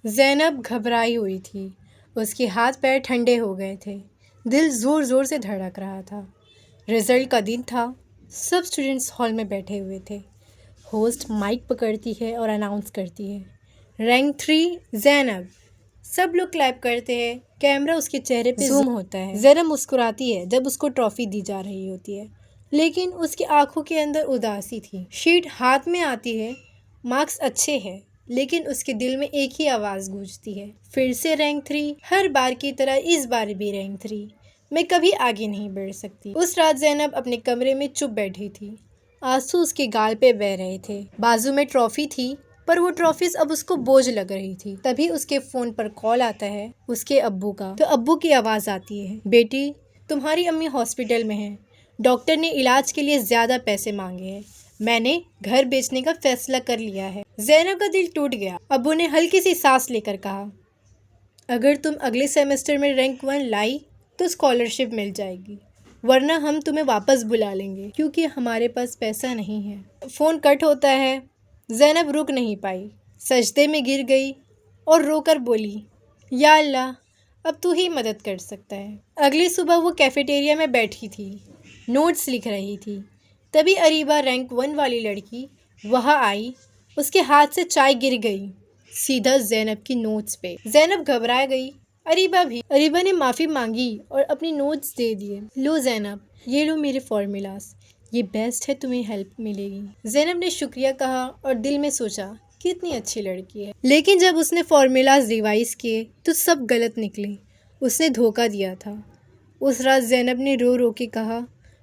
زینب گھبرائی ہوئی تھی۔ اس کے ہاتھ پیر ٹھنڈے ہو گئے تھے، دل زور زور سے دھڑک رہا تھا۔ رزلٹ کا دن تھا، سب اسٹوڈنٹس ہال میں بیٹھے ہوئے تھے۔ ہوسٹ مائک پکڑتی ہے اور اناؤنس کرتی ہے، رینک 3 زینب۔ سب لوگ کلیپ کرتے ہیں، کیمرہ اس کے چہرے پہ زوم ہوتا ہے۔ زینب مسکراتی ہے جب اس کو ٹرافی دی جا رہی ہوتی ہے، لیکن اس کی آنکھوں کے اندر اداسی تھی۔ شیٹ ہاتھ میں آتی ہے، مارکس اچھے ہیں، لیکن اس کے دل میں ایک ہی آواز گونجتی ہے، پھر سے رینک 3، ہر بار کی طرح اس بار بھی رینک 3، میں کبھی آگے نہیں بڑھ سکتی۔ اس رات زینب اپنے کمرے میں چپ بیٹھی تھی، آنسو اس کے گال پہ بہہ رہے تھے۔ بازو میں ٹرافی تھی، پر وہ ٹرافیز اب اس کو بوجھ لگ رہی تھی۔ تبھی اس کے فون پر کال آتا ہے، اس کے ابو کا، تو ابو کی آواز آتی ہے، بیٹی تمہاری امی ہاسپٹل میں ہیں، ڈاکٹر نے علاج کے لیے زیادہ پیسے مانگے ہیں، میں نے گھر بیچنے کا فیصلہ کر لیا ہے۔ زینب کا دل ٹوٹ گیا۔ ابو نے ہلکی سی سانس لے کر کہا، اگر تم اگلے سیمسٹر میں رینک 1 لائی تو اسکالرشپ مل جائے گی، ورنہ ہم تمہیں واپس بلا لیں گے کیونکہ ہمارے پاس پیسہ نہیں ہے۔ فون کٹ ہوتا ہے۔ زینب رک نہیں پائی، سجدے میں گر گئی اور رو کر بولی، یا اللہ، اب تو ہی مدد کر سکتا ہے۔ اگلی صبح وہ کیفیٹیریا میں بیٹھی تھی، نوٹس لکھ رہی تھی، تبھی اریبہ رینک 1 والی لڑکی وہاں آئی، اس کے ہاتھ سے چائے گر گئی سیدھا زینب کی نوٹس پہ۔ زینب گھبرا گئی، اریبہ بھی۔ اریبہ نے معافی مانگی اور اپنی نوٹس دے دیے، لو زینب، یہ لو میرے فارمولاز، یہ بیسٹ ہے، تمہیں ہیلپ ملے گی۔ زینب نے شکریہ کہا اور دل میں سوچا، کتنی اچھی لڑکی ہے۔ لیکن جب اس نے فارمولاز ریوائز کیے تو سب غلط نکلے، اس نے دھوکہ دیا تھا۔ اس رات زینب نے رو رو کے کہا،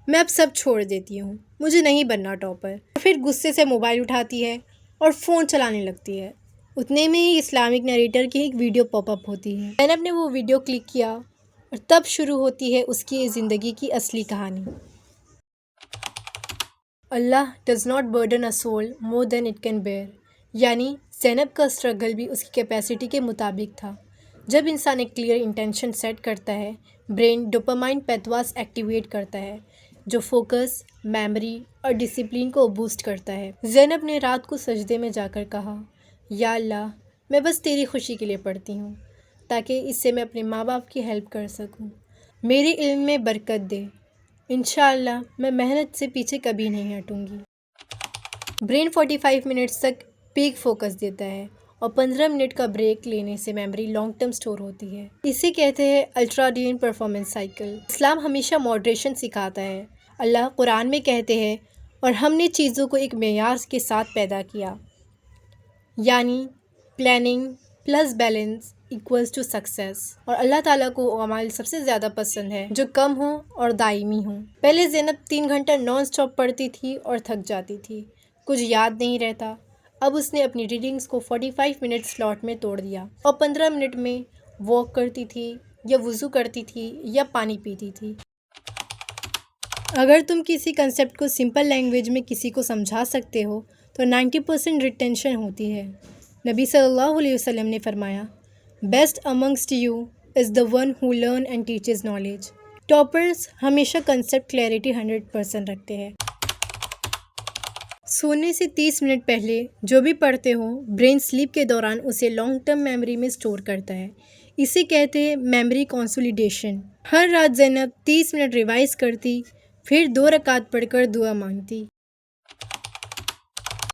میں اب سب چھوڑ دیتی ہوں، مجھے نہیں بننا ٹاپر۔ پھر غصے سے موبائل اٹھاتی ہے اور فون چلانے لگتی ہے۔ اتنے میں ہی اسلامک نریٹر کی ایک ویڈیو پاپ اپ ہوتی ہے۔ زینب نے وہ ویڈیو کلک کیا اور تب شروع ہوتی ہے اس کی زندگی کی اصلی کہانی۔ Allah does not burden a soul more than it can bear, یعنی زینب کا اسٹرگل بھی اس کی کیپیسٹی کے مطابق تھا۔ جب انسان ایک کلیئر انٹینشن سیٹ کرتا ہے، برین ڈوپامائن پیتھواز ایکٹیویٹ کرتا ہے، جو فوکس، میموری اور ڈسپلن کو بوسٹ کرتا ہے۔ زینب نے رات کو سجدے میں جا کر کہا، یا اللہ، میں بس تیری خوشی کے لیے پڑھتی ہوں تاکہ اس سے میں اپنے ماں باپ کی ہیلپ کر سکوں، میرے علم میں برکت دے، انشاءاللہ میں محنت سے پیچھے کبھی نہیں ہٹوں گی۔ برین 45 منٹس تک پیک فوکس دیتا ہے اور 15 منٹ کا بریک لینے سے میموری لانگ ٹرم سٹور ہوتی ہے۔ اسے کہتے ہیں الٹراڈین پرفارمنس سائیکل۔ اسلام ہمیشہ ماڈریشن سکھاتا ہے۔ اللہ قرآن میں کہتے ہیں، اور ہم نے چیزوں کو ایک معیار کے ساتھ پیدا کیا، یعنی planning plus balance equals to success. اور اللہ تعالیٰ کو اعمال سب سے زیادہ پسند ہے جو کم ہوں اور دائمی ہوں۔ پہلے زینب 3 گھنٹہ نان اسٹاپ پڑھتی تھی اور تھک جاتی تھی، کچھ یاد نہیں رہتا۔ اب اس نے اپنی ریڈنگز کو 45 منٹ سلاٹ میں توڑ دیا اور 15 منٹ میں واک کرتی تھی یا وضو کرتی تھی یا پانی پیتی تھی۔ اگر تم کسی کنسیپٹ کو سمپل لینگویج میں کسی کو سمجھا سکتے ہو تو 90% ریٹینشن ہوتی ہے۔ نبی صلی اللہ علیہ وسلم نے فرمایا، best amongst you is the one who learn and teaches knowledge. Toppers ہمیشہ کنسیپٹ کلیئرٹی 100% رکھتے ہیں۔ سونے سے 30 منٹ پہلے جو بھی پڑھتے ہو، برین سلیپ کے دوران اسے لانگ ٹرم میموری میں سٹور کرتا ہے، اسے کہتے ہیں میموری کنسولیڈیشن۔ ہر رات زینب 30 منٹ ریوائز کرتی، پھر 2 رکعت پڑھ کر دعا مانگتی،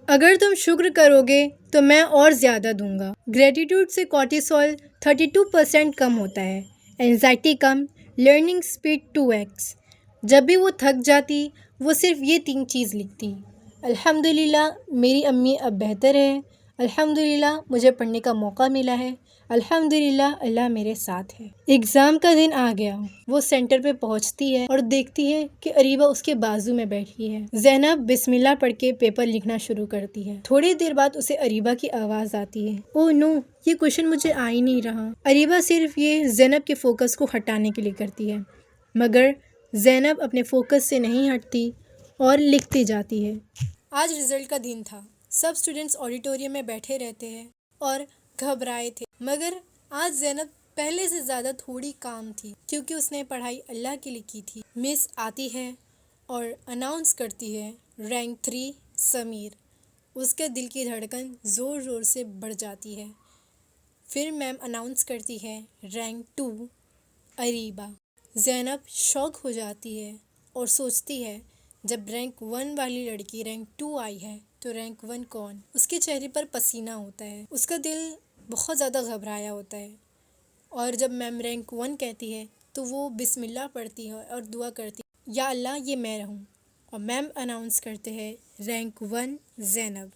اگر تم شکر کرو گے تو میں اور زیادہ دوں گا۔ گریٹیٹیوڈ سے کورٹیسول 32% کم ہوتا ہے، اینزائٹی کم، لرننگ سپیڈ 2x۔ جب بھی وہ تھک جاتی، وہ صرف یہ 3 چیز لکھتی، الحمدللہ میری امی اب بہتر ہے، الحمدللہ مجھے پڑھنے کا موقع ملا ہے، الحمدللہ اللہ میرے ساتھ ہے۔ ایگزام کا دن آ گیا، وہ سینٹر پہ پہنچتی ہے اور دیکھتی ہے کہ اریبہ اس کے بازو میں بیٹھی ہے۔ زینب بسم اللہ پڑھ کے پیپر لکھنا شروع کرتی ہے۔ تھوڑی دیر بعد اسے اریبہ کی آواز آتی ہے، اوہ نو، یہ کوشچن مجھے آ ہی نہیں رہا۔ اریبہ صرف یہ زینب کے فوکس کو ہٹانے کے لیے کرتی ہے، مگر زینب اپنے فوکس سے نہیں ہٹتی اور لکھتی جاتی ہے۔ آج رزلٹ کا دن تھا، سب اسٹوڈنٹس آڈیٹوریم میں بیٹھے رہتے ہیں اور گھبرائے تھے، مگر آج زینب پہلے سے زیادہ تھوڑی کام تھی کیونکہ اس نے پڑھائی اللہ کے لیے کی تھی۔ مس آتی ہے اور اناؤنس کرتی ہے، رینک 3 سمیر۔ اس کے دل کی دھڑکن زور زور سے بڑھ جاتی ہے۔ پھر میم اناؤنس کرتی ہے رینک 2 اریبہ۔ زینب شوق ہو جاتی ہے اور سوچتی ہے جب رینک 1 والی لڑکی رینک 2 آئی ہے تو رینک 1 کون؟ اس کے چہرے پر پسینہ ہوتا ہے، اس کا دل بہت زیادہ گھبرایا ہوتا ہے، اور جب میم رینک 1 کہتی ہے تو وہ بسم اللہ پڑھتی ہے اور دعا کرتی ہے یا اللہ یہ میں رہوں، اور میم اناؤنس کرتے ہیں رینک 1 زینب۔